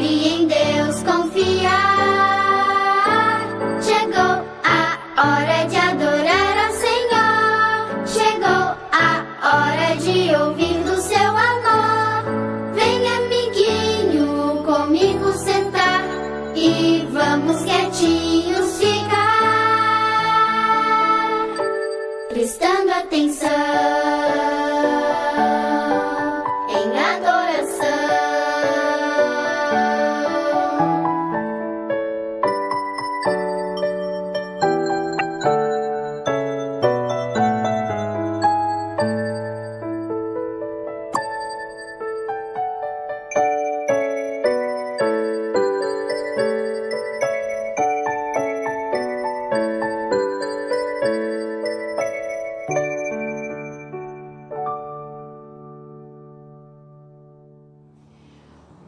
e em Deus confiar. Chegou a hora de adorar ao Senhor. Chegou a hora de ouvir do seu amor. Vem, amiguinho, comigo sentar e vamos quietinhos ficar, prestando atenção em adoração.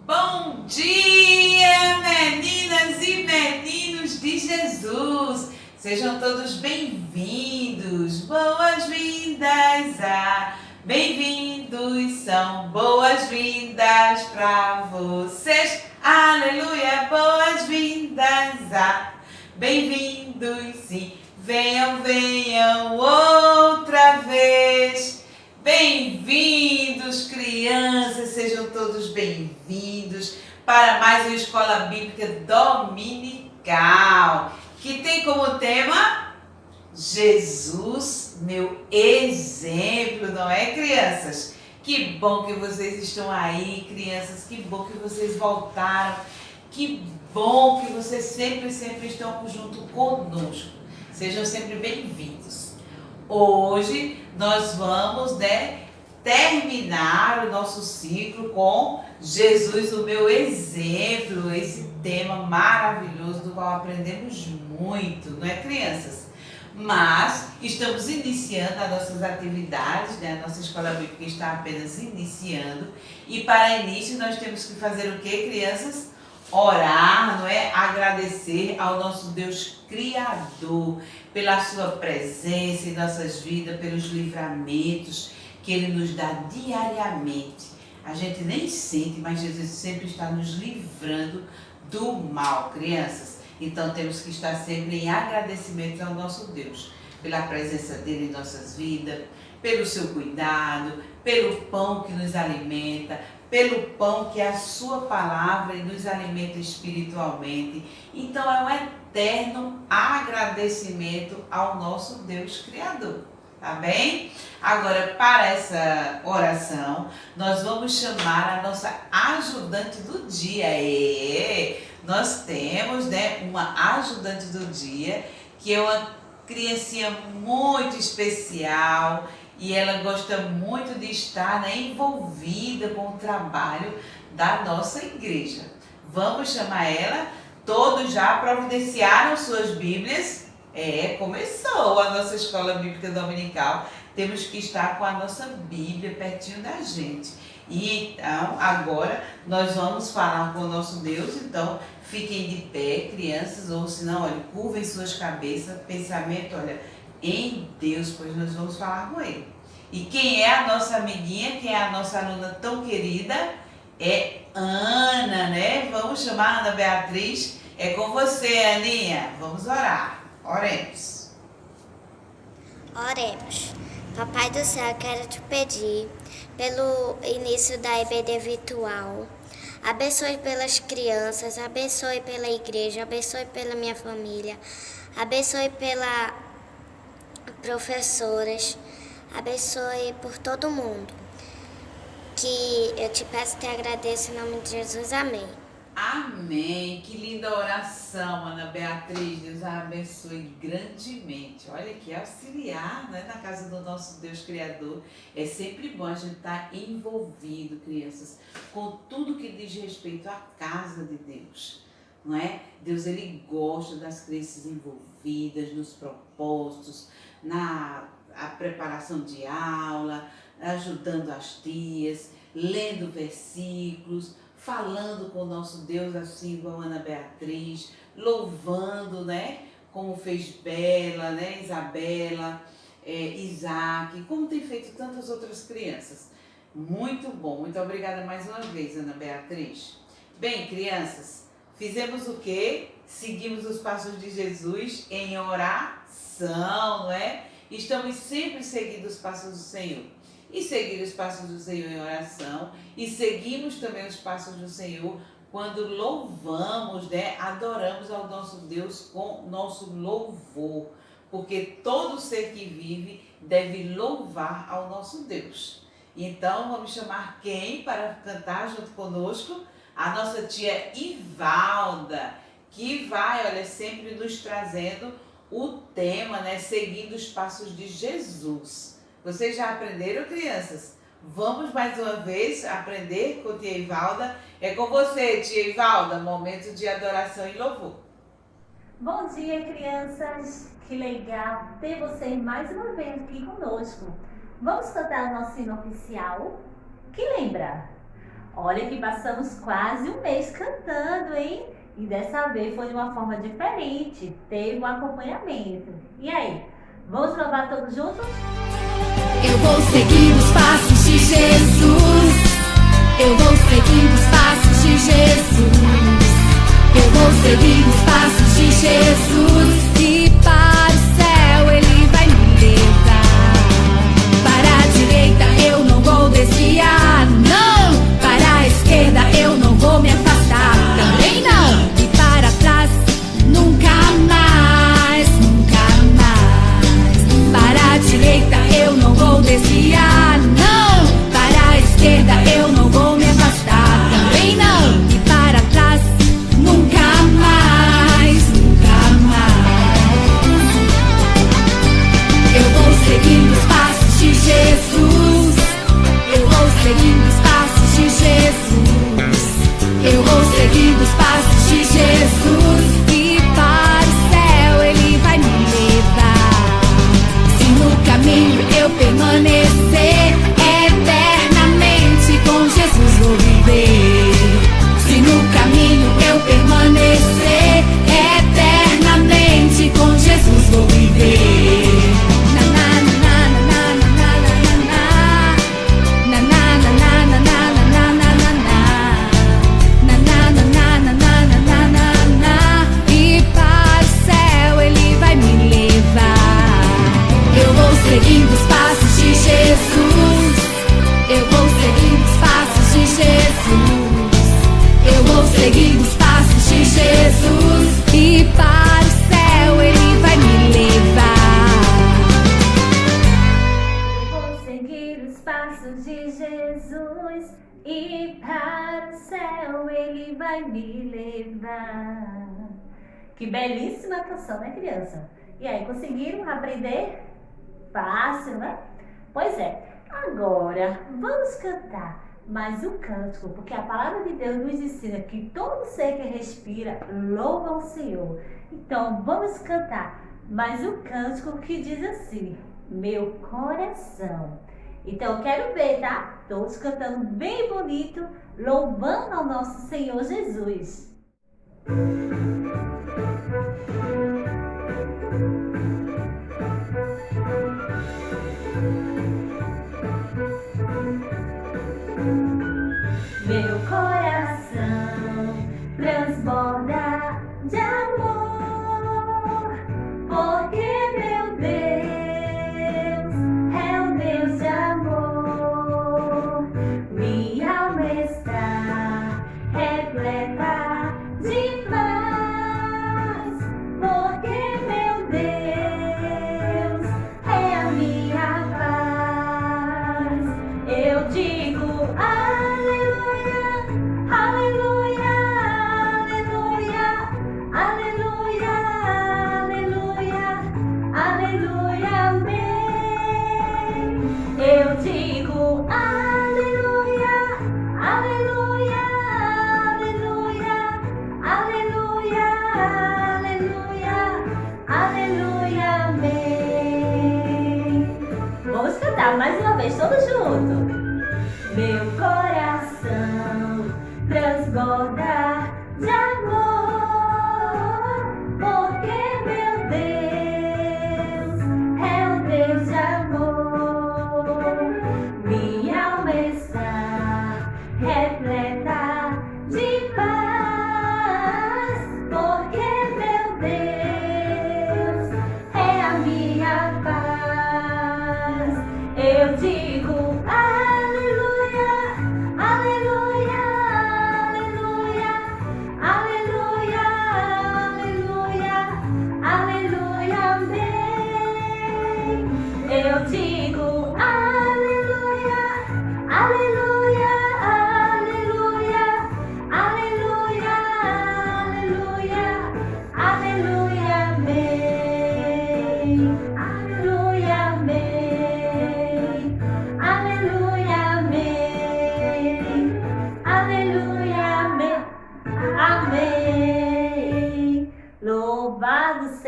Bom dia, meninas e meninos de Jesus! Sejam todos bem-vindos, boas-vindas a bem-vindos, são boas-vindas para vocês. Aleluia, boas-vindas a bem-vindos e venham, venham outra vez. Bem-vindos, crianças, sejam todos bem-vindos para mais uma Escola Bíblica Dominical, que tem como tema Jesus, meu exemplo, não é, crianças? Que bom que vocês estão aí, crianças, que bom que vocês voltaram, que bom que vocês sempre estão junto conosco. Sejam sempre bem-vindos. Hoje nós vamos, terminar o nosso ciclo com Jesus, o meu exemplo, esse tema maravilhoso do qual aprendemos muito, não é, crianças? Mas estamos iniciando as nossas atividades, a nossa Escola Bíblica está apenas iniciando e para início nós temos que fazer o que, crianças? Orar, não é? Agradecer ao nosso Deus Criador pela sua presença em nossas vidas, pelos livramentos que Ele nos dá diariamente. A gente nem sente, mas Jesus sempre está nos livrando do mal, crianças. Então temos que estar sempre em agradecimento ao nosso Deus, pela presença dEle em nossas vidas, pelo seu cuidado, pelo pão que nos alimenta, pelo pão que é a sua palavra e nos alimenta espiritualmente. Então é um eterno agradecimento ao nosso Deus Criador, tá bem? Agora, para essa oração, nós vamos chamar a nossa ajudante do dia. Nós temos, uma ajudante do dia, que é uma criancinha muito especial, e ela gosta muito de estar envolvida com o trabalho da nossa igreja. Vamos chamar ela. Todos já providenciaram suas Bíblias? Começou a nossa Escola Bíblica Dominical. Temos que estar com a nossa Bíblia pertinho da gente. E então, agora nós vamos falar com o nosso Deus. Então, fiquem de pé, crianças, ou se não, olha, curvem suas cabeças, pensamento, olha, em Deus, pois nós vamos falar com Ele. E quem é a nossa amiguinha, quem é a nossa aluna tão querida? É Ana, né? Vamos chamar a Ana Beatriz. É com você, Aninha. Vamos orar. Oremos. Oremos. Papai do céu, eu quero te pedir pelo início da EBD virtual. Abençoe pelas crianças, abençoe pela igreja, abençoe pela minha família, abençoe pelas professoras, abençoe por todo mundo. Que eu te peço e te agradeço em nome de Jesus. Amém. Amém. Que linda oração, Ana Beatriz. Deus a abençoe grandemente. Olha que auxiliar, né, na casa do nosso Deus Criador. É sempre bom a gente estar envolvido, crianças, com tudo que diz respeito à casa de Deus. Não é? Deus, Ele gosta das crianças envolvidas nos propósitos, na preparação de aula, ajudando as tias, lendo versículos, falando com o nosso Deus, assim igual a Ana Beatriz, louvando, né? Como fez Bela, né? Isabela, Isaac, como tem feito tantas outras crianças. Muito bom, muito obrigada mais uma vez, Ana Beatriz. Bem, crianças, fizemos o quê? Seguimos os passos de Jesus em oração, não é? Estamos sempre seguindo os passos do Senhor. E seguir os passos do Senhor em oração, e seguimos também os passos do Senhor quando louvamos, né? Adoramos ao nosso Deus com nosso louvor, porque todo ser que vive deve louvar ao nosso Deus. Então vamos chamar quem para cantar junto conosco? A nossa tia Ivalda, que vai, olha, sempre nos trazendo o tema, né? Seguindo os passos de Jesus. Vocês já aprenderam, crianças? Vamos mais uma vez aprender com a tia Ivalda. É com você, tia Ivalda, momento de adoração e louvor. Bom dia, crianças! Que legal ter vocês mais uma vez aqui conosco. Vamos cantar o nosso hino oficial? Que lembra? Olha que passamos quase um mês cantando, hein? E dessa vez foi de uma forma diferente, teve um acompanhamento. E aí, vamos louvar todos juntos? Eu vou seguir os passos de Jesus. Eu vou seguir os passos de Jesus. Eu vou seguir os passos de Jesus. E para o céu Ele vai me levar. Para a direita eu não vou desviar, não. Para a esquerda eu não vou me afastar, também não. E para trás nunca mais, nunca mais. Para a direita eu não vou desviar, não. Para a esquerda eu não vou me afastar, também não. E para trás nunca mais, nunca mais. Eu vou seguindo os passos de Jesus. Eu vou seguindo os passos de Jesus. Eu vou seguindo os passos de Jesus. E para o céu Ele vai me levar. Se no caminho eu permanecer, eternamente com Jesus vou viver. Se no caminho eu permanecer, eternamente com Jesus vou viver. Na na na na na na na na na na na na na na na na na na na. E para o céu Ele vai me levar. Eu vou seguindo os passos de Jesus. Eu vou seguindo os passos de Jesus. Eu vou seguindo os passos de Jesus. E para o céu Ele vai me levar. Eu vou seguir os passos de Jesus. E para o céu Ele vai me levar. Que belíssima canção, né, criança? E aí, conseguiram aprender? Fácil, né? Pois é. Agora, vamos cantar mais um cântico, porque a palavra de Deus nos ensina que todo ser que respira louva ao Senhor. Então, vamos cantar mais um cântico que diz assim: meu coração. Então, eu quero ver, tá? Todos cantando bem bonito, louvando ao nosso Senhor Jesus. Meu coração transborda de amor, porque meu Deus é um Deus de amor. Minha alma está repleta de paz, porque meu Deus é a minha paz. Eu digo eu digo aleluia, aleluia, aleluia, aleluia, aleluia, aleluia, amém. Vamos cantar mais uma vez, todos juntos. Meu coração transborda de amor, porque meu Deus é um Deus de amor. Minha alma está repleta de paz.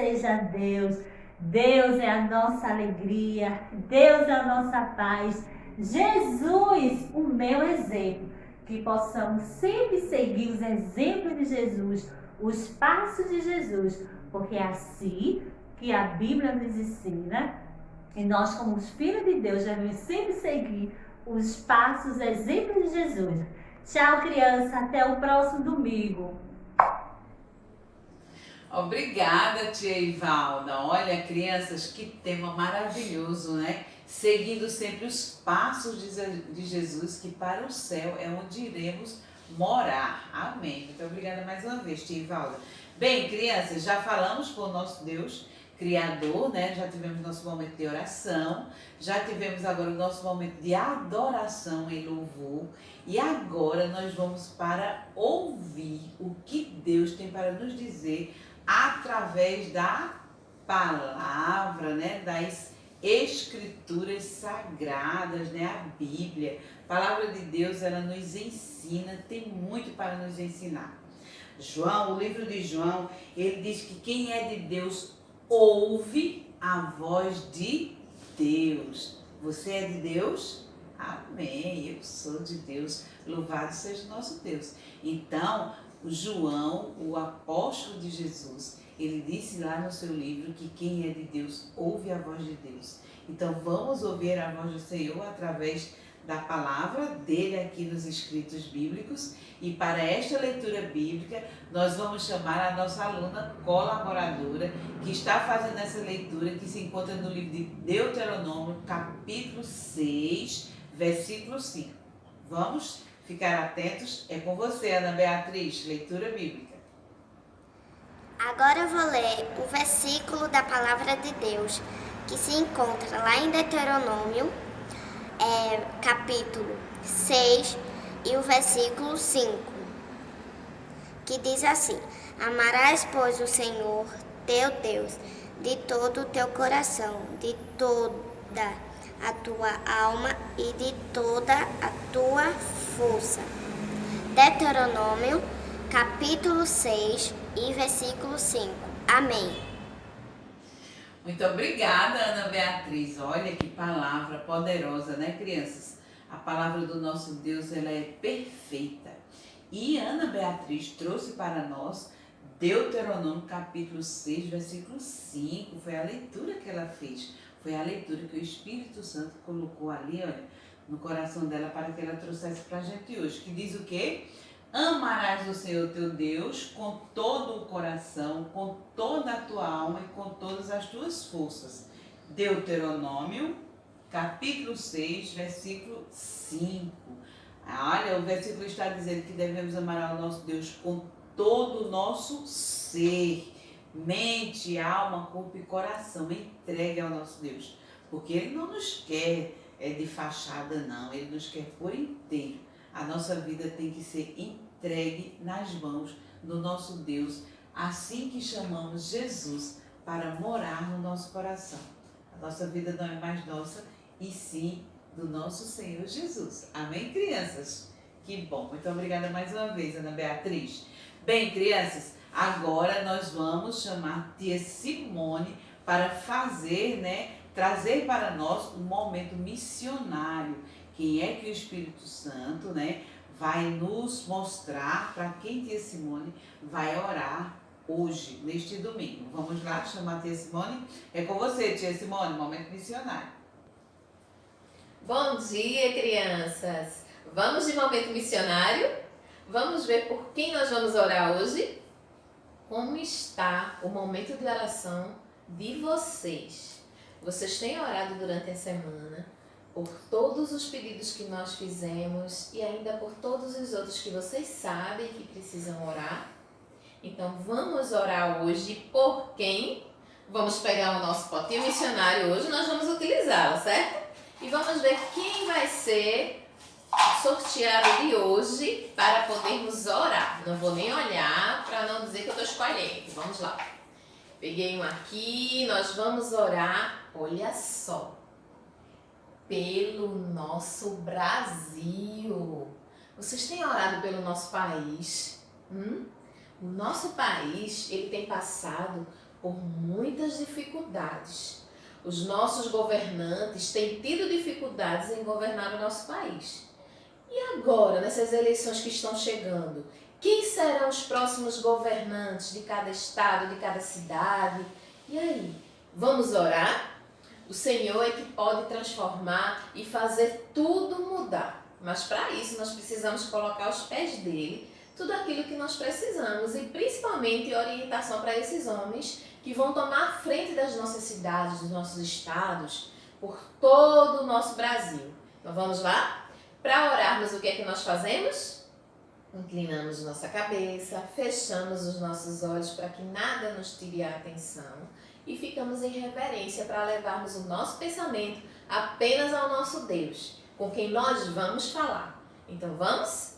seja Deus. Deus é a nossa alegria, Deus é a nossa paz. Jesus, o meu exemplo. Que possamos sempre seguir os exemplos de Jesus, os passos de Jesus, porque é assim que a Bíblia nos ensina. E nós, como os filhos de Deus, devemos sempre seguir os passos, os exemplos de Jesus. Tchau, criança. Até o próximo domingo. Obrigada, tia Ivalda. Olha, crianças, que tema maravilhoso, né? Seguindo sempre os passos de Jesus, que para o céu é onde iremos morar. Amém. Muito obrigada mais uma vez, tia Ivalda. Bem, crianças, já falamos com o nosso Deus Criador, né? Já tivemos nosso momento de oração, já tivemos agora o nosso momento de adoração e louvor, e agora nós vamos para ouvir o que Deus tem para nos dizer através da palavra, né? Das escrituras sagradas, né? A Bíblia. A palavra de Deus, ela nos ensina, tem muito para nos ensinar. João, o livro de João, ele diz que quem é de Deus ouve a voz de Deus. Você é de Deus? Amém, eu sou de Deus. Louvado seja o nosso Deus. Então, o João, o apóstolo de Jesus, ele disse lá no seu livro que quem é de Deus ouve a voz de Deus. Então, vamos ouvir a voz do Senhor através da palavra dele aqui nos escritos bíblicos. E para esta leitura bíblica, nós vamos chamar a nossa aluna colaboradora, que está fazendo essa leitura, que se encontra no livro de Deuteronômio, capítulo 6, versículo 5. Vamos ficar atentos? É com você, Ana Beatriz, leitura bíblica. Agora eu vou ler o versículo da palavra de Deus, que se encontra lá em Deuteronômio, capítulo 6 e o versículo 5, que diz assim: Amarás, pois, o Senhor teu Deus de todo o teu coração, de toda a tua alma e de toda a tua força. Deuteronômio, capítulo 6 e versículo 5. Amém. Muito obrigada, Ana Beatriz. Olha que palavra poderosa, né, crianças? A palavra do nosso Deus, ela é perfeita. E Ana Beatriz trouxe para nós Deuteronômio, capítulo 6, versículo 5. Foi a leitura que ela fez. Foi a leitura que o Espírito Santo colocou ali, olha, no coração dela para que ela trouxesse para a gente hoje. Que diz o quê? Amarás o Senhor teu Deus com todo o coração, com toda a tua alma e com todas as tuas forças. Deuteronômio, capítulo 6, versículo 5. Olha, o versículo está dizendo que devemos amar ao nosso Deus com todo o nosso ser, mente, alma, corpo e coração. Entregue ao nosso Deus, porque Ele não nos quer de fachada, não. Ele nos quer por inteiro. A nossa vida tem que ser entregue nas mãos do nosso Deus, assim que chamamos Jesus para morar no nosso coração. A nossa vida não é mais nossa, e sim do nosso Senhor Jesus. Amém, crianças? Que bom. Muito obrigada mais uma vez, Ana Beatriz. Bem, crianças, agora nós vamos chamar tia Simone para trazer para nós um momento missionário. Quem é que o Espírito Santo, vai nos mostrar para quem tia Simone vai orar hoje, neste domingo. Vamos lá chamar a tia Simone? É com você, tia Simone, momento missionário. Bom dia, crianças! Vamos de momento missionário? Vamos ver por quem nós vamos orar hoje? Como está o momento de oração de vocês? Vocês têm orado durante a semana por todos os pedidos que nós fizemos e ainda por todos os outros que vocês sabem que precisam orar? Então vamos orar hoje por quem? Vamos pegar o nosso potinho missionário hoje, nós vamos utilizá-lo, certo? E vamos ver quem vai ser sorteado de hoje para podermos orar. Não vou nem olhar para não dizer que eu estou escolhendo. Vamos lá. Peguei um aqui, nós vamos orar, olha só, pelo nosso Brasil. Vocês têm orado pelo nosso país? O nosso país, ele tem passado por muitas dificuldades. Os nossos governantes têm tido dificuldades em governar o nosso país. E agora, nessas eleições que estão chegando, quem serão os próximos governantes de cada estado, de cada cidade? E aí, vamos orar? O Senhor é que pode transformar e fazer tudo mudar. Mas para isso nós precisamos colocar aos pés dele tudo aquilo que nós precisamos e principalmente orientação para esses homens que vão tomar a frente das nossas cidades, dos nossos estados, por todo o nosso Brasil. Então vamos lá? Para orarmos, o que é que nós fazemos? Inclinamos nossa cabeça, fechamos os nossos olhos para que nada nos tire a atenção e ficamos em reverência para levarmos o nosso pensamento apenas ao nosso Deus, com quem nós vamos falar. Então vamos?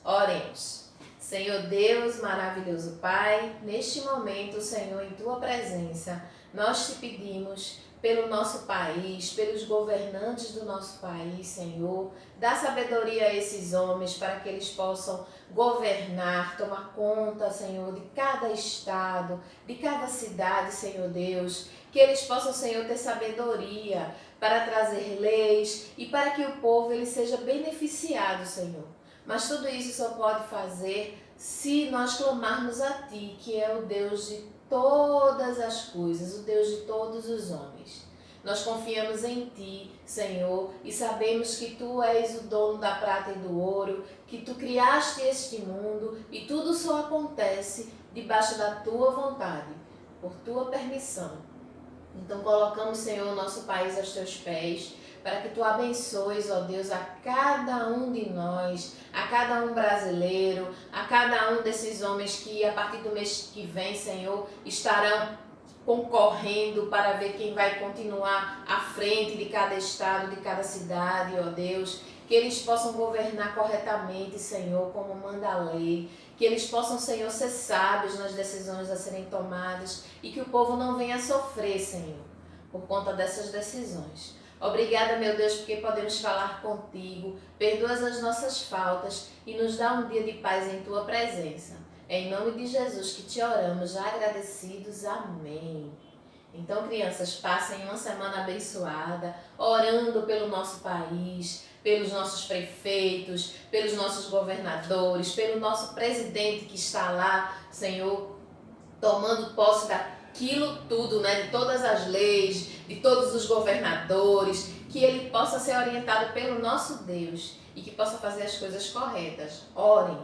Oremos. Senhor Deus, maravilhoso Pai, neste momento, Senhor, em Tua presença, nós te pedimos pelo nosso país, pelos governantes do nosso país, Senhor, dá sabedoria a esses homens para que eles possam governar, tomar conta, Senhor, de cada estado, de cada cidade, Senhor Deus, que eles possam, Senhor, ter sabedoria para trazer leis e para que o povo ele seja beneficiado, Senhor. Mas tudo isso só pode fazer se nós clamarmos a Ti, que é o Deus de todas as coisas, o Deus de todos os homens. Nós confiamos em Ti, Senhor, e sabemos que Tu és o dono da prata e do ouro, que Tu criaste este mundo e tudo só acontece debaixo da Tua vontade, por Tua permissão. Então colocamos, Senhor, o nosso país aos Teus pés, para que Tu abençoes, ó Deus, a cada um de nós, a cada um brasileiro, a cada um desses homens que a partir do mês que vem, Senhor, estarão concorrendo para ver quem vai continuar à frente de cada estado, de cada cidade, ó Deus, que eles possam governar corretamente, Senhor, como manda a lei, que eles possam, Senhor, ser sábios nas decisões a serem tomadas e que o povo não venha sofrer, Senhor, por conta dessas decisões. Obrigada, meu Deus, porque podemos falar contigo, perdoa as nossas faltas e nos dá um dia de paz em Tua presença. É em nome de Jesus que te oramos, já agradecidos. Amém. Então, crianças, passem uma semana abençoada, orando pelo nosso país, pelos nossos prefeitos, pelos nossos governadores, pelo nosso presidente que está lá, Senhor, tomando posse daquilo tudo, né, de todas as leis, de todos os governadores, que ele possa ser orientado pelo nosso Deus e que possa fazer as coisas corretas. Orem,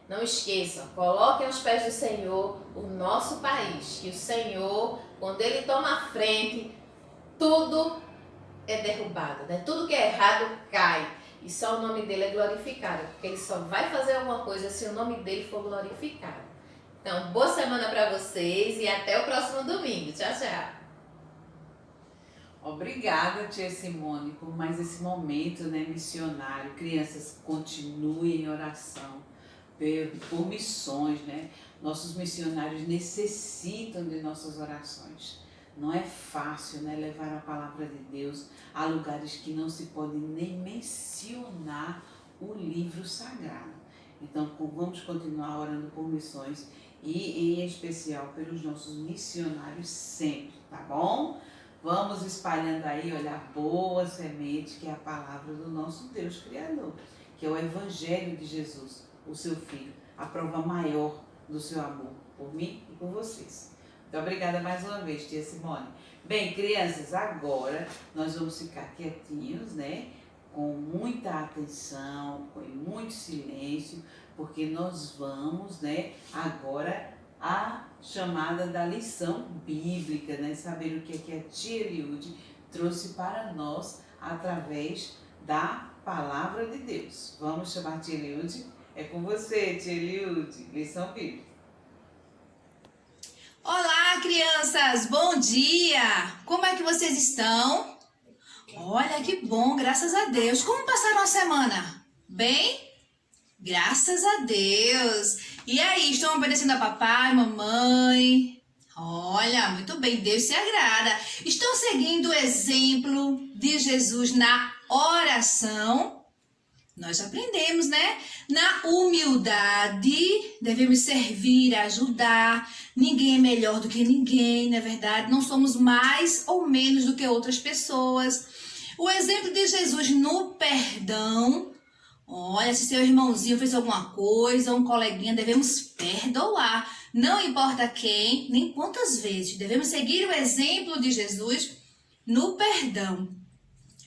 não esqueçam, coloquem aos pés do Senhor o nosso país, que o Senhor, quando Ele toma a frente, tudo é derrubado, né? Tudo que é errado cai e só o nome dele é glorificado, porque Ele só vai fazer alguma coisa se o nome dele for glorificado. Então, boa semana para vocês e até o próximo domingo. Tchau, tchau. Obrigada, tia Simone, por mais esse momento, né, missionário. Crianças, continuem em oração por missões, né? Nossos missionários necessitam de nossas orações. Não é fácil, né, levar a palavra de Deus a lugares que não se pode nem mencionar o livro sagrado. Então, vamos continuar orando por missões e, em especial, pelos nossos missionários sempre, tá bom? Vamos espalhando aí, olha, a boa semente que é a palavra do nosso Deus Criador, que é o Evangelho de Jesus, o seu Filho, a prova maior do seu amor por mim e por vocês. Muito obrigada mais uma vez, tia Simone. Bem, crianças, agora nós vamos ficar quietinhos, né? Com muita atenção, com muito silêncio, porque nós vamos, né, agora a chamada da lição bíblica, né? Saber o que a tia Eliude trouxe para nós através da palavra de Deus. Vamos chamar a tia Eliude? É com você, tia Eliude, lição bíblica. Olá, crianças! Bom dia! Como é que vocês estão? Olha que bom, graças a Deus. Como passaram a semana? Bem? Graças a Deus! E aí, estão obedecendo a papai, mamãe? Olha, muito bem, Deus se agrada. Estão seguindo o exemplo de Jesus na oração? Nós aprendemos, né? Na humildade, devemos servir, ajudar. Ninguém é melhor do que ninguém, não é verdade? Não somos mais ou menos do que outras pessoas. O exemplo de Jesus no perdão. Olha, se seu irmãozinho fez alguma coisa, um coleguinha, devemos perdoar. Não importa quem, nem quantas vezes. Devemos seguir o exemplo de Jesus no perdão.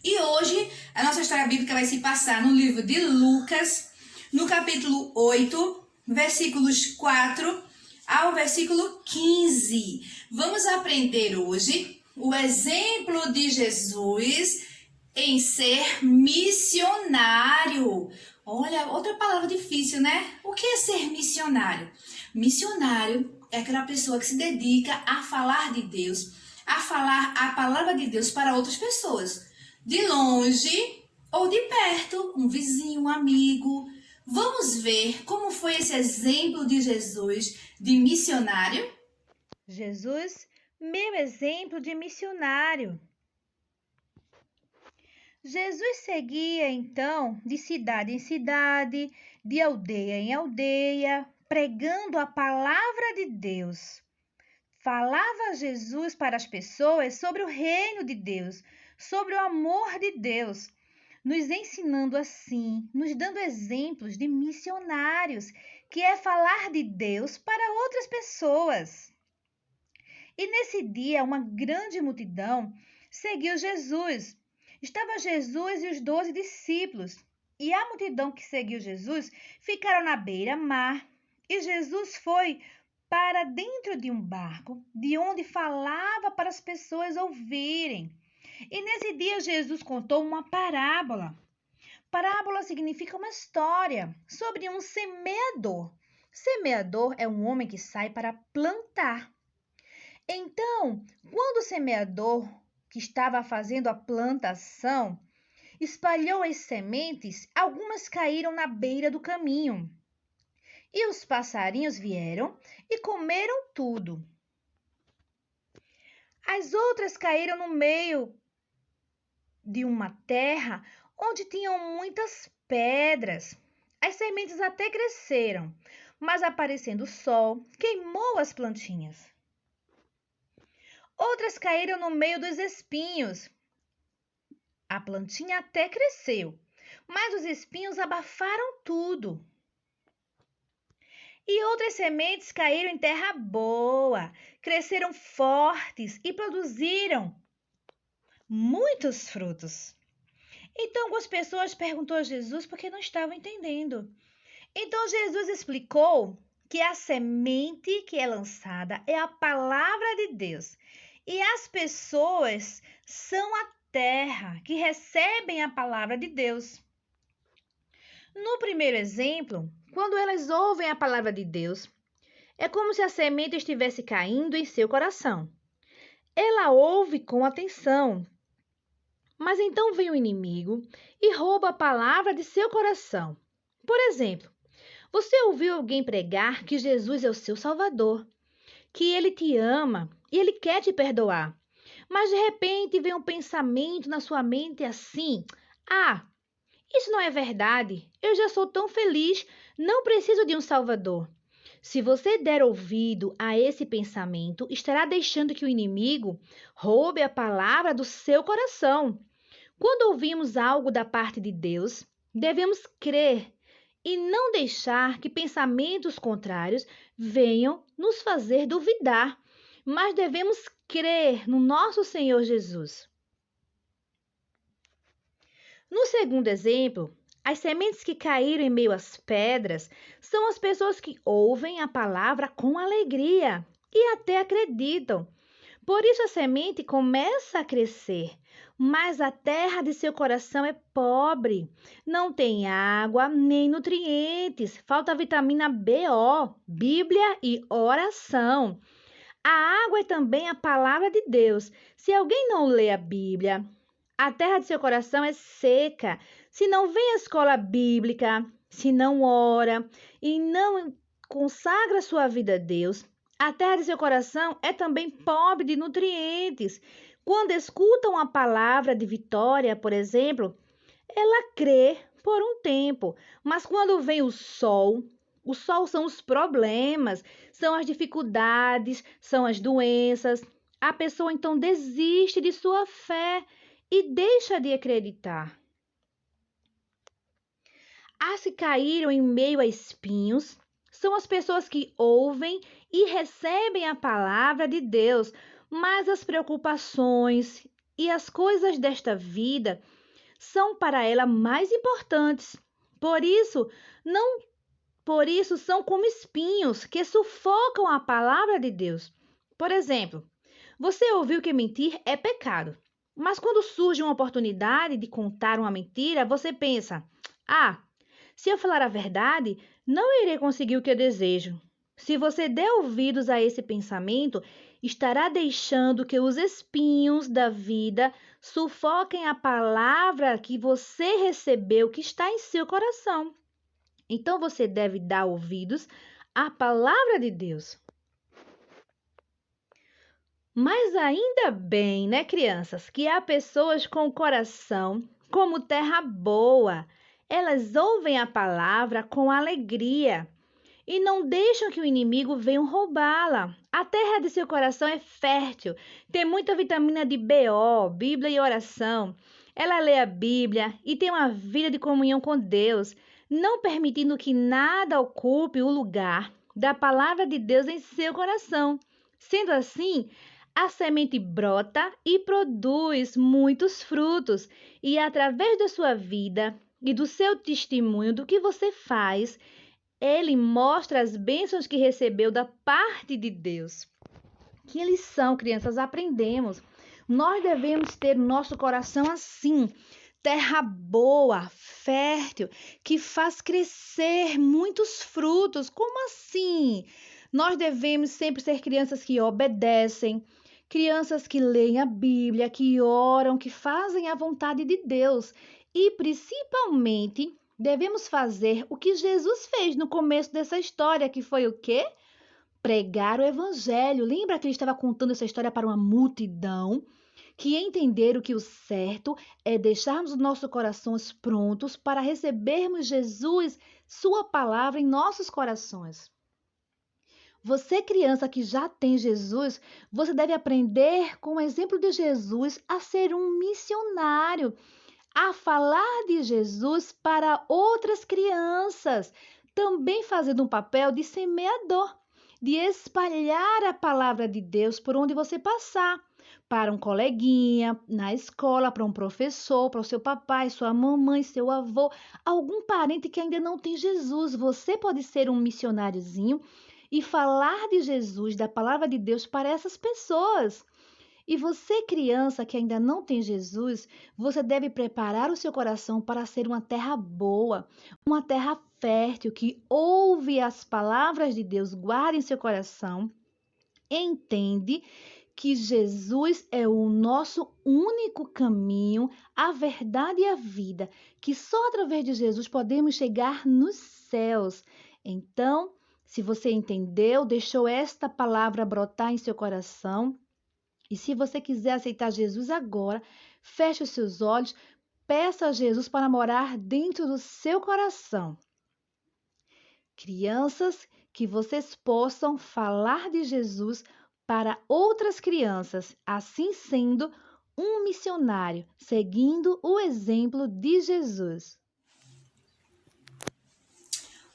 E hoje, a nossa história bíblica vai se passar no livro de Lucas, no capítulo 8, versículos 4 ao versículo 15. Vamos aprender hoje o exemplo de Jesus em ser missionário. Olha, outra palavra difícil, né? O que é ser missionário? Missionário é aquela pessoa que se dedica a falar de Deus, a falar a palavra de Deus para outras pessoas. De longe ou de perto, um vizinho, um amigo. Vamos ver como foi esse exemplo de Jesus de missionário? Jesus, meu exemplo de missionário. Jesus seguia então de cidade em cidade, de aldeia em aldeia, pregando a palavra de Deus. Falava Jesus para as pessoas sobre o reino de Deus, sobre o amor de Deus, nos ensinando assim, nos dando exemplos de missionários, que é falar de Deus para outras pessoas. E nesse dia, uma grande multidão seguiu Jesus. Estava Jesus e os 12 discípulos. E a multidão que seguiu Jesus ficaram na beira-mar. E Jesus foi para dentro de um barco, de onde falava para as pessoas ouvirem. E nesse dia Jesus contou uma parábola. Parábola significa uma história sobre um semeador. Semeador é um homem que sai para plantar. Então, quando o semeador que estava fazendo a plantação espalhou as sementes, algumas caíram na beira do caminho. E os passarinhos vieram e comeram tudo. As outras caíram no meio de uma terra onde tinham muitas pedras. As sementes até cresceram, mas aparecendo o sol, queimou as plantinhas. Outras caíram no meio dos espinhos. A plantinha até cresceu, mas os espinhos abafaram tudo. E outras sementes caíram em terra boa, cresceram fortes e produziram muitos frutos. Então, algumas pessoas perguntaram a Jesus porque não estavam entendendo. Então, Jesus explicou que a semente que é lançada é a palavra de Deus. E as pessoas são a terra que recebem a palavra de Deus. No primeiro exemplo, quando elas ouvem a palavra de Deus, é como se a semente estivesse caindo em seu coração. Ela ouve com atenção, mas então vem o inimigo e rouba a palavra de seu coração. Por exemplo, você ouviu alguém pregar que Jesus é o seu Salvador, que ele te ama e ele quer te perdoar. Mas de repente vem um pensamento na sua mente assim: isso não é verdade, eu já sou tão feliz, não preciso de um Salvador. Se você der ouvido a esse pensamento, estará deixando que o inimigo roube a palavra do seu coração. Quando ouvimos algo da parte de Deus, devemos crer e não deixar que pensamentos contrários venham nos fazer duvidar, mas devemos crer no nosso Senhor Jesus. No segundo exemplo, as sementes que caíram em meio às pedras são as pessoas que ouvem a palavra com alegria e até acreditam. Por isso a semente começa a crescer, mas a terra de seu coração é pobre, não tem água nem nutrientes, falta vitamina BO, Bíblia e oração. A água é também a palavra de Deus. Se alguém não lê a Bíblia, a terra de seu coração é seca. Se não vem à escola bíblica, se não ora e não consagra sua vida a Deus, a terra de seu coração é também pobre de nutrientes. Quando escutam a palavra de vitória, por exemplo, ela crê por um tempo, mas quando vem o sol são os problemas, são as dificuldades, são as doenças. A pessoa então desiste de sua fé e deixa de acreditar. As que caíram em meio a espinhos são as pessoas que ouvem e recebem a palavra de Deus, mas as preocupações e as coisas desta vida são para ela mais importantes. Por isso são como espinhos que sufocam a palavra de Deus. Por exemplo, você ouviu que mentir é pecado, mas quando surge uma oportunidade de contar uma mentira, você pensa: se eu falar a verdade, não irei conseguir o que eu desejo. Se você der ouvidos a esse pensamento, estará deixando que os espinhos da vida sufoquem a palavra que você recebeu, que está em seu coração. Então você deve dar ouvidos à palavra de Deus. Mas ainda bem, né, crianças, que há pessoas com o coração como terra boa. Elas ouvem a palavra com alegria e não deixam que o inimigo venha roubá-la. A terra de seu coração é fértil, tem muita vitamina de BO, Bíblia e oração. Ela lê a Bíblia e tem uma vida de comunhão com Deus, não permitindo que nada ocupe o lugar da palavra de Deus em seu coração. Sendo assim, a semente brota e produz muitos frutos, e através da sua vida e do seu testemunho do que você faz, ele mostra as bênçãos que recebeu da parte de Deus. Que lição, crianças, aprendemos. Nós devemos ter nosso coração assim, terra boa, fértil, que faz crescer muitos frutos. Como assim? Nós devemos sempre ser crianças que obedecem, crianças que leem a Bíblia, que oram, que fazem a vontade de Deus. E, principalmente, devemos fazer o que Jesus fez no começo dessa história, que foi o quê? Pregar o evangelho. Lembra que ele estava contando essa história para uma multidão que entenderam que o certo é deixarmos os nossos corações prontos para recebermos Jesus, sua palavra em nossos corações. Você, criança que já tem Jesus, você deve aprender com o exemplo de Jesus a ser um missionário, a falar de Jesus para outras crianças, também fazendo um papel de semeador, de espalhar a palavra de Deus por onde você passar, para um coleguinha, na escola, para um professor, para o seu papai, sua mamãe, seu avô, algum parente que ainda não tem Jesus. Você pode ser um missionáriozinho e falar de Jesus, da palavra de Deus para essas pessoas. E você, criança que ainda não tem Jesus, você deve preparar o seu coração para ser uma terra boa, uma terra fértil, que ouve as palavras de Deus, guarda em seu coração, entende que Jesus é o nosso único caminho, a verdade e a vida, que só através de Jesus podemos chegar nos céus. Então, se você entendeu, deixou esta palavra brotar em seu coração, e se você quiser aceitar Jesus agora, feche os seus olhos, peça a Jesus para morar dentro do seu coração. Crianças, que vocês possam falar de Jesus para outras crianças, assim sendo um missionário, seguindo o exemplo de Jesus.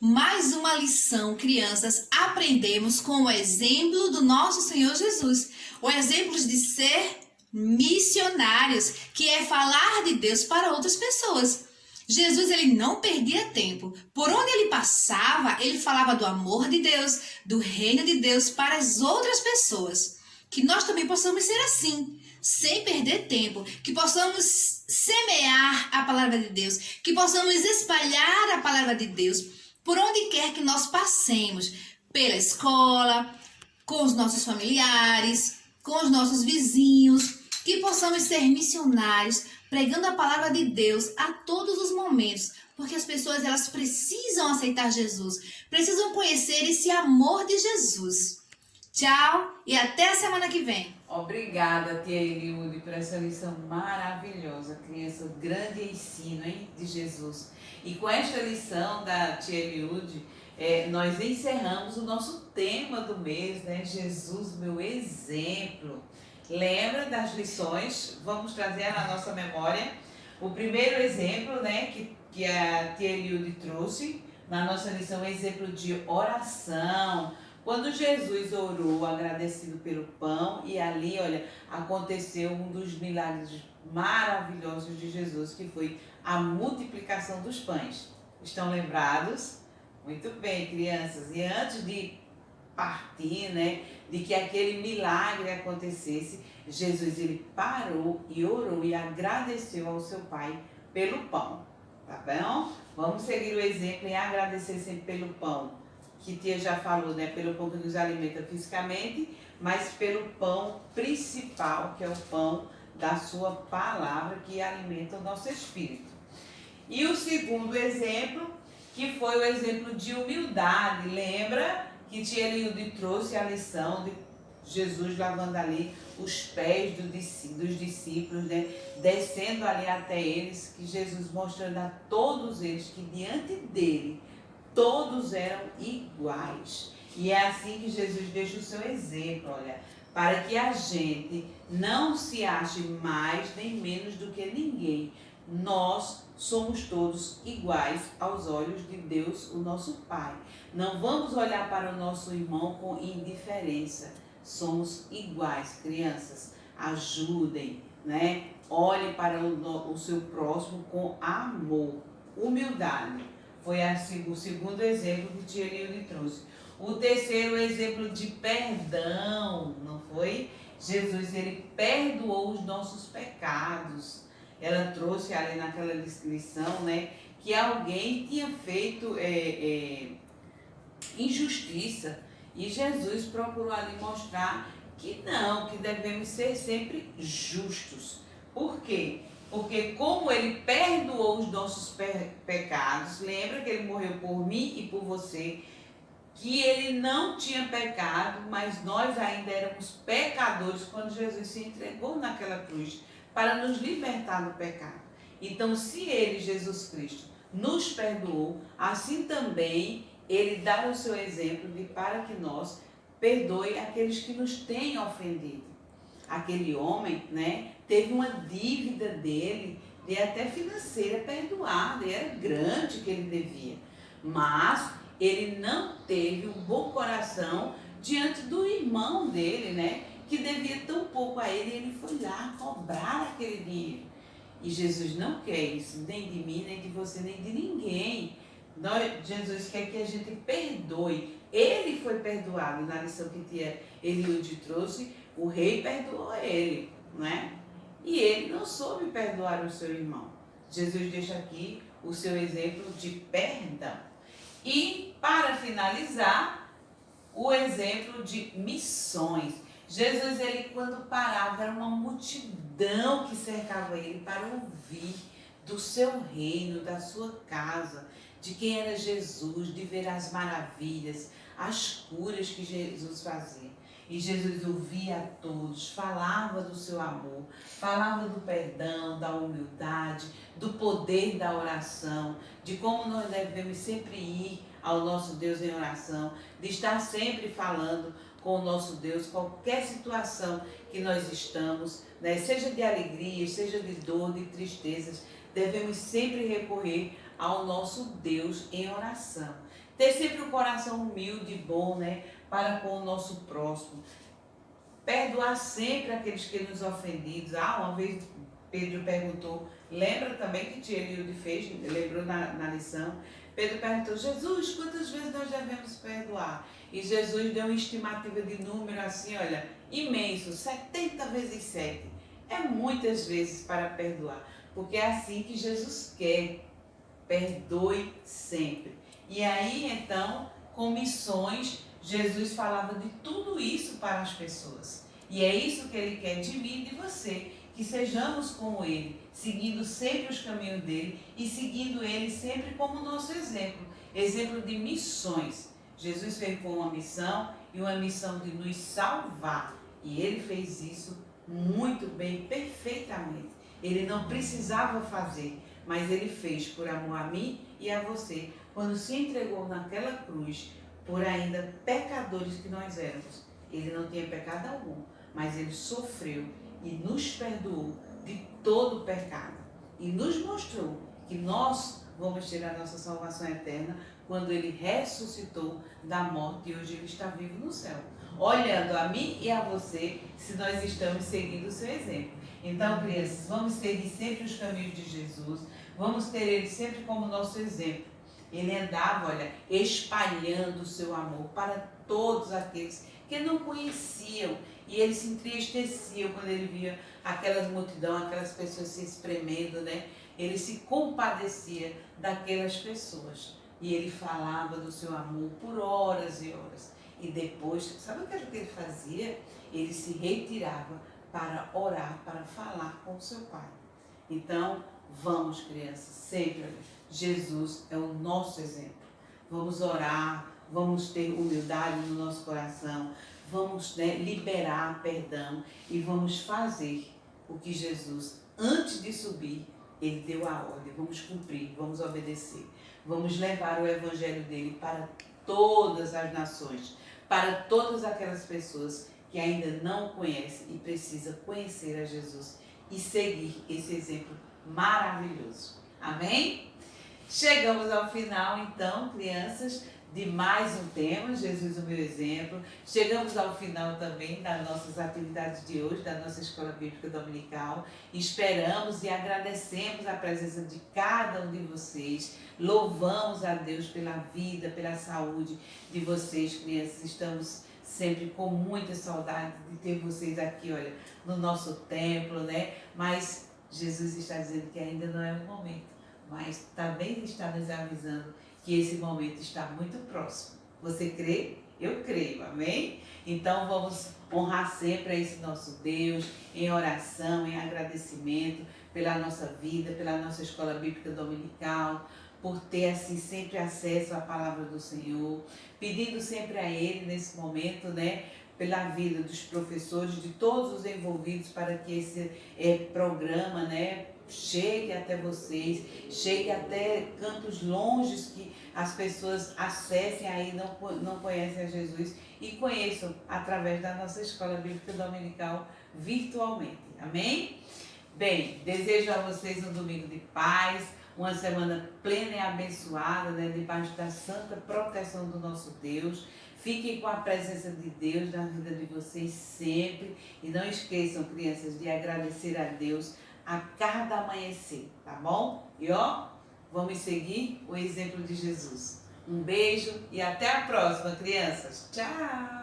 Mais uma lição, crianças, aprendemos com o exemplo do nosso Senhor Jesus. O exemplo de ser missionários, que é falar de Deus para outras pessoas. Jesus, ele não perdia tempo. Por onde ele passava, ele falava do amor de Deus, do reino de Deus para as outras pessoas. Que nós também possamos ser assim, sem perder tempo, que possamos semear a palavra de Deus, que possamos espalhar a palavra de Deus por onde quer que nós passemos, pela escola, com os nossos familiares, com os nossos vizinhos, que possamos ser missionários, pregando a palavra de Deus a todos os momentos, porque as pessoas elas precisam aceitar Jesus, precisam conhecer esse amor de Jesus. Tchau e até a semana que vem. Obrigada, tia Eliude, por essa lição maravilhosa. Criança, grande ensino, hein, de Jesus. E com esta lição da tia Eliude, nós encerramos o nosso tema do mês, né? Jesus, meu exemplo. Lembra das lições? Vamos trazer à nossa memória o primeiro exemplo, né, que a tia Eliude trouxe na nossa lição, exemplo de oração. Quando Jesus orou, agradecido pelo pão, e ali, olha, aconteceu um dos milagres maravilhosos de Jesus, que foi a multiplicação dos pães. Estão lembrados? Muito bem, crianças. E antes de partir, né, de que aquele milagre acontecesse, Jesus ele parou e orou e agradeceu ao seu Pai pelo pão. Tá bom? Vamos seguir o exemplo e agradecer sempre pelo pão, que tia já falou, né? Pelo pão que nos alimenta fisicamente, mas pelo pão principal, que é o pão da sua palavra, que alimenta o nosso espírito. E o segundo exemplo, que foi o exemplo de humildade. Lembra que tia Eliude trouxe a lição de Jesus lavando ali os pés dos discípulos, né? Descendo ali até eles, que Jesus mostrando a todos eles que diante dele todos eram iguais. E é assim que Jesus deixa o seu exemplo, olha, para que a gente não se ache mais nem menos do que ninguém. Nós somos todos iguais aos olhos de Deus, o nosso Pai. Não vamos olhar para o nosso irmão com indiferença. Somos iguais, crianças. Ajudem, né? Olhe para o seu próximo com amor, humildade. Foi o segundo exemplo que tia Eliude trouxe. O terceiro exemplo de perdão, não foi? Jesus, ele perdoou os nossos pecados. Ela trouxe ali naquela lição, né, que alguém tinha feito injustiça. E Jesus procurou ali mostrar que não, que devemos ser sempre justos. Por quê? Porque como ele perdoou os nossos pecados, lembra que ele morreu por mim e por você, que ele não tinha pecado, mas nós ainda éramos pecadores quando Jesus se entregou naquela cruz para nos libertar do pecado. Então, se ele, Jesus Cristo, nos perdoou, assim também ele dá o seu exemplo de para que nós perdoe aqueles que nos têm ofendido. Aquele homem, né, teve uma dívida dele, de até financeira, perdoada, e era grande que ele devia. Mas ele não teve um bom coração diante do irmão dele, né, que devia tão pouco a ele, e ele foi lá cobrar aquele dinheiro. E Jesus não quer isso, nem de mim, nem de você, nem de ninguém. Jesus quer que a gente perdoe. Ele foi perdoado. Na lição que tia Eliude trouxe, o rei perdoou ele, né? E ele não soube perdoar o seu irmão. Jesus deixa aqui o seu exemplo de perdão. E, para finalizar, o exemplo de missões. Jesus, ele quando parava, era uma multidão que cercava ele para ouvir do seu reino, da sua casa, de quem era Jesus, de ver as maravilhas, as curas que Jesus fazia. E Jesus ouvia a todos, falava do seu amor, falava do perdão, da humildade, do poder da oração, de como nós devemos sempre ir ao nosso Deus em oração, de estar sempre falando com o nosso Deus, qualquer situação que nós estamos, né? Seja de alegria, seja de dor, de tristezas, devemos sempre recorrer ao nosso Deus em oração. Ter sempre um coração humilde e bom, né, para com o nosso próximo. Perdoar sempre aqueles que nos ofendidos. Uma vez Pedro perguntou, lembra também que tia Eliude fez, lembrou na lição, Pedro perguntou, Jesus, quantas vezes nós devemos perdoar? E Jesus deu uma estimativa de número assim, olha, imenso, 70 vezes 7. É muitas vezes para perdoar, porque é assim que Jesus quer, perdoe sempre. E aí, então, com missões, Jesus falava de tudo isso para as pessoas. E é isso que ele quer de mim e de você, que sejamos como ele, seguindo sempre os caminhos dele e seguindo ele sempre como nosso exemplo, exemplo de missões. Jesus veio com uma missão e uma missão de nos salvar. E ele fez isso muito bem, perfeitamente. Ele não precisava fazer, mas ele fez por amor a mim e a você, quando se entregou naquela cruz por ainda pecadores que nós éramos. Ele não tinha pecado algum, mas ele sofreu e nos perdoou de todo o pecado. E nos mostrou que nós vamos ter a nossa salvação eterna quando ele ressuscitou da morte e hoje ele está vivo no céu, olhando a mim e a você, se nós estamos seguindo o seu exemplo. Então, crianças, vamos seguir sempre os caminhos de Jesus, vamos ter ele sempre como nosso exemplo. Ele andava, olha, espalhando o seu amor para todos aqueles que não conheciam, e ele se entristecia quando ele via aquelas multidão, aquelas pessoas se espremendo, né? Ele se compadecia daquelas pessoas e ele falava do seu amor por horas e horas. E depois, sabe o que ele fazia? Ele se retirava para orar, para falar com o seu pai. Então, vamos, crianças, sempre, Jesus é o nosso exemplo. Vamos orar, vamos ter humildade no nosso coração, vamos, né, liberar perdão e vamos fazer o que Jesus, antes de subir, ele deu a ordem. Vamos cumprir, vamos obedecer. Vamos levar o evangelho dele para todas as nações, para todas aquelas pessoas que ainda não conhecem e precisam conhecer a Jesus e seguir esse exemplo maravilhoso. Amém? Chegamos ao final, então, crianças, de mais um tema, Jesus o meu exemplo. Chegamos ao final também das nossas atividades de hoje, da nossa Escola Bíblica Dominical. Esperamos e agradecemos a presença de cada um de vocês. Louvamos a Deus pela vida, pela saúde de vocês, crianças. Estamos sempre com muita saudade de ter vocês aqui, olha, no nosso templo, né? Mas Jesus está dizendo que ainda não é o momento, mas também está nos avisando que esse momento está muito próximo. Você crê? Eu creio, amém? Então vamos honrar sempre a esse nosso Deus em oração, em agradecimento pela nossa vida, pela nossa Escola Bíblica Dominical, por ter assim sempre acesso à palavra do Senhor, pedindo sempre a Ele nesse momento, né, pela vida dos professores, de todos os envolvidos, para que esse programa, né, chegue até vocês, chegue até cantos longes que as pessoas acessem aí, não conhecem a Jesus e conheçam através da nossa Escola Bíblica Dominical virtualmente. Amém? Bem, desejo a vocês um domingo de paz, uma semana plena e abençoada, né, debaixo da santa proteção do nosso Deus. Fiquem com a presença de Deus na vida de vocês sempre. E não esqueçam, crianças, de agradecer a Deus a cada amanhecer, tá bom? E ó, vamos seguir o exemplo de Jesus. Um beijo e até a próxima, crianças. Tchau!